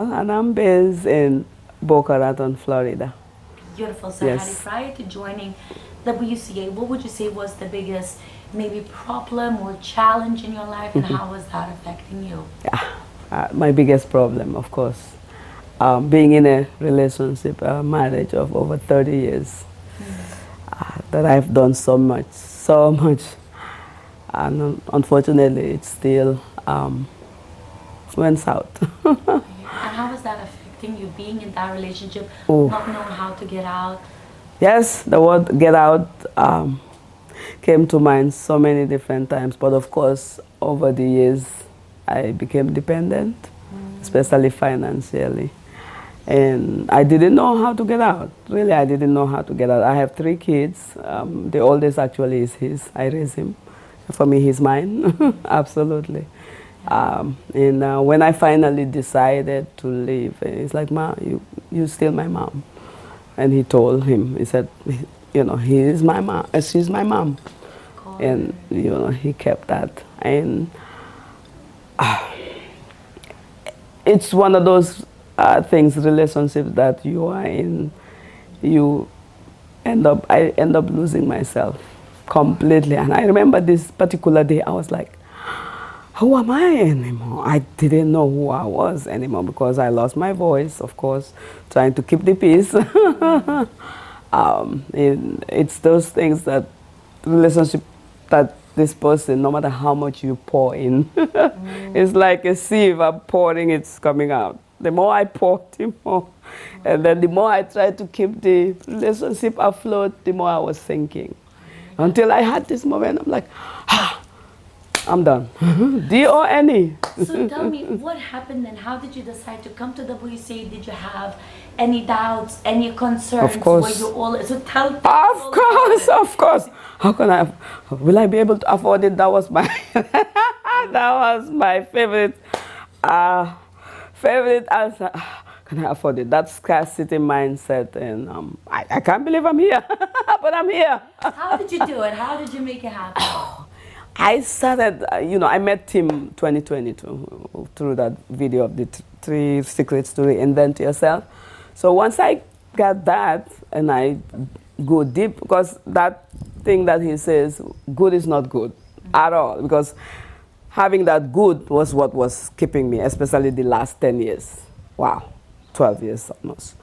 And I'm based in Boca Raton, Florida. Beautiful. So, Hattie, Yes. prior to joining WCA, what would you say was the biggest maybe problem or challenge in your life, and how was that affecting you? Yeah. My biggest problem, of course, being in a relationship, a marriage of over 30 years, that I've done so much. And unfortunately, it still went south. And how was that affecting you, being in that relationship, Oh, not knowing how to get out? yes, the word get out came to mind so many different times. But of course, over the years, I became dependent, especially financially. And I didn't know how to get out. Really, I didn't know how to get out. I have 3 kids. The oldest actually is his. I raise him. For me, he's mine. Absolutely. And when I finally decided to leave, he's like, "Ma, you still my mom." And he told him, he said, you know, he is my mom, she's my mom. Of course. And, you know, he kept that. And it's one of those things, relationships that you are in, you I end up losing myself completely. And I remember this particular day, I was like, who am I anymore? I didn't know who I was anymore because I lost my voice, of course, trying to keep the peace. It's those things that relationship that this person, no matter how much you pour in, it's like a sieve. I'm pouring, it's coming out. The more I pour, the more. And then the more I try to keep the relationship afloat, the more I was sinking. Until I had this moment, I'm like, I'm done. D-O-N-E. So tell me, what happened and how did you decide to come to WCA? Did you have any doubts, any concerns? Of course. Were you all, so tell people Of all course, about it. of course. How can I, will I be able to afford it? That was my, that was my favorite answer. Can I afford it? That scarcity mindset, and I can't believe I'm here, but I'm here. How did you do it? How did you make it happen? I started, I met Tim 2022 through that video of the 3 secrets to reinvent yourself. So once I got that and I go deep, because that thing that he says, good is not good at all, because having that good was what was keeping me, especially the last 10 years. Wow, 12 years almost.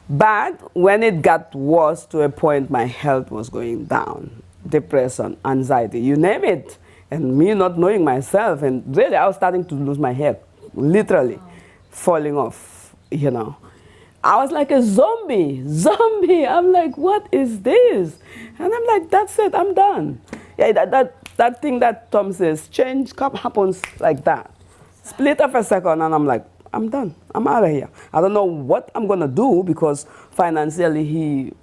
But when it got worse to a point my health was going down, depression, anxiety, you name it, and me not knowing myself, and really I was starting to lose my hair, literally falling off, I was like a zombie. I'm like, what is this? And I'm like, that's it, I'm done. Yeah, that thing that Tom says, change happens like that. Split of a second, and I'm like, I'm done. I'm out of here. I don't know what I'm gonna do because financially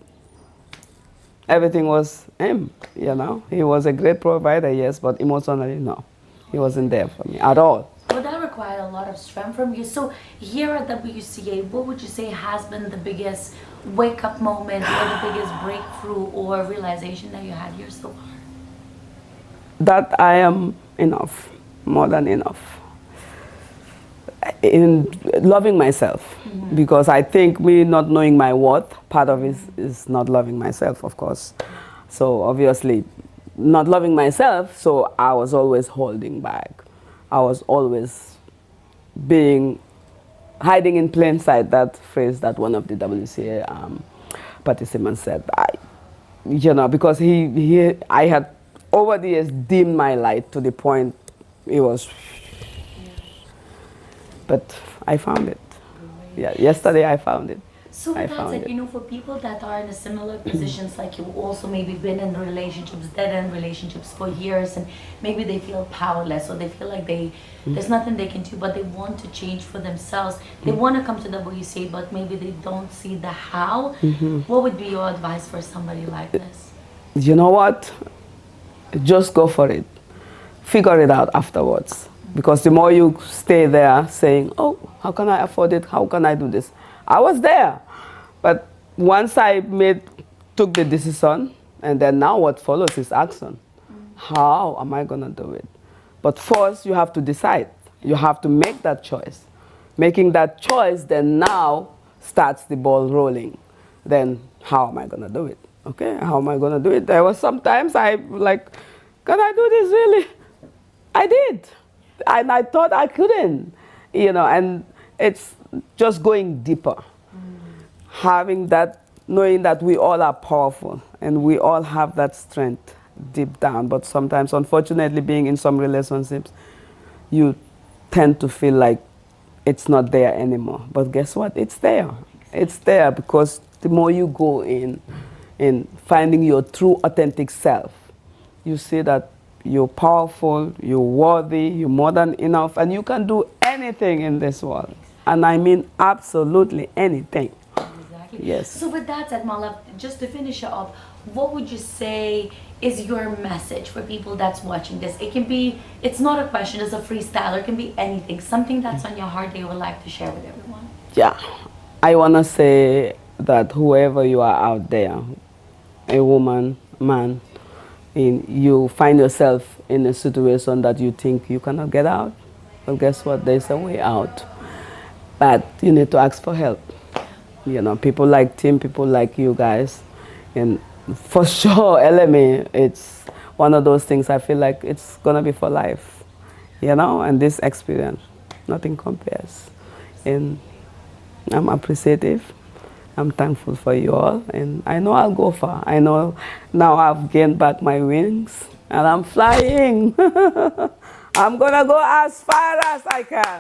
everything was him. He was a great provider, yes, but emotionally, no, he wasn't there for me at all. Well, that required a lot of strength from you. So here at WCA, what would you say has been the biggest wake-up moment or the biggest breakthrough or realization that you had here so far? That I am enough, more than enough. In loving myself, because I think me not knowing my worth, part of it is not loving myself, of course. So obviously, not loving myself, so I was always holding back. I was always hiding in plain sight, that phrase that one of the WCA participants said. Because I had over the years dimmed my light to the point it was. But I found it. Yeah, yesterday I found it. So I that's found like, it. for people that are in a similar positions, like you also maybe been in relationships, dead-end relationships for years, and maybe they feel powerless or they feel like there's nothing they can do, but they want to change for themselves. They want to come to WCA, but maybe they don't see the how. What would be your advice for somebody like this? You know what? Just go for it. Figure it out afterwards. Because the more you stay there saying, oh, how can I afford it? How can I do this? I was there. But once I took the decision, and then now what follows is action. How am I going to do it? But first, you have to decide. You have to make that choice. making that choice then now starts the ball rolling. Then how am I going to do it? Okay, how am I going to do it? There was sometimes I like, can I do this really? I did. And I thought I couldn't, and it's just going deeper. Having that, knowing that we all are powerful and we all have that strength deep down. But sometimes, unfortunately, being in some relationships, you tend to feel like it's not there anymore. But guess what? It's there. It's there because the more you go in finding your true, authentic self, you see that you're powerful, you're worthy, you're more than enough, and you can do anything in this world. And I mean absolutely anything. Exactly. Yes. So with that said, my love, just to finish it up, what would you say is your message for people that's watching this? It can be, it's not a question, it's a freestyle, it can be anything, something that's on your heart that you would like to share with everyone. Yeah. I want to say that whoever you are out there, a woman, man, you find yourself in a situation that you think you cannot get out, well, guess what? There's a way out. But you need to ask for help. People like Tim, people like you guys. And for sure, LMA, it's one of those things I feel like it's going to be for life. And this experience, nothing compares. And I'm appreciative. I'm thankful for you all, and I know I'll go far. I know now I've gained back my wings, and I'm flying. I'm gonna go as far as I can.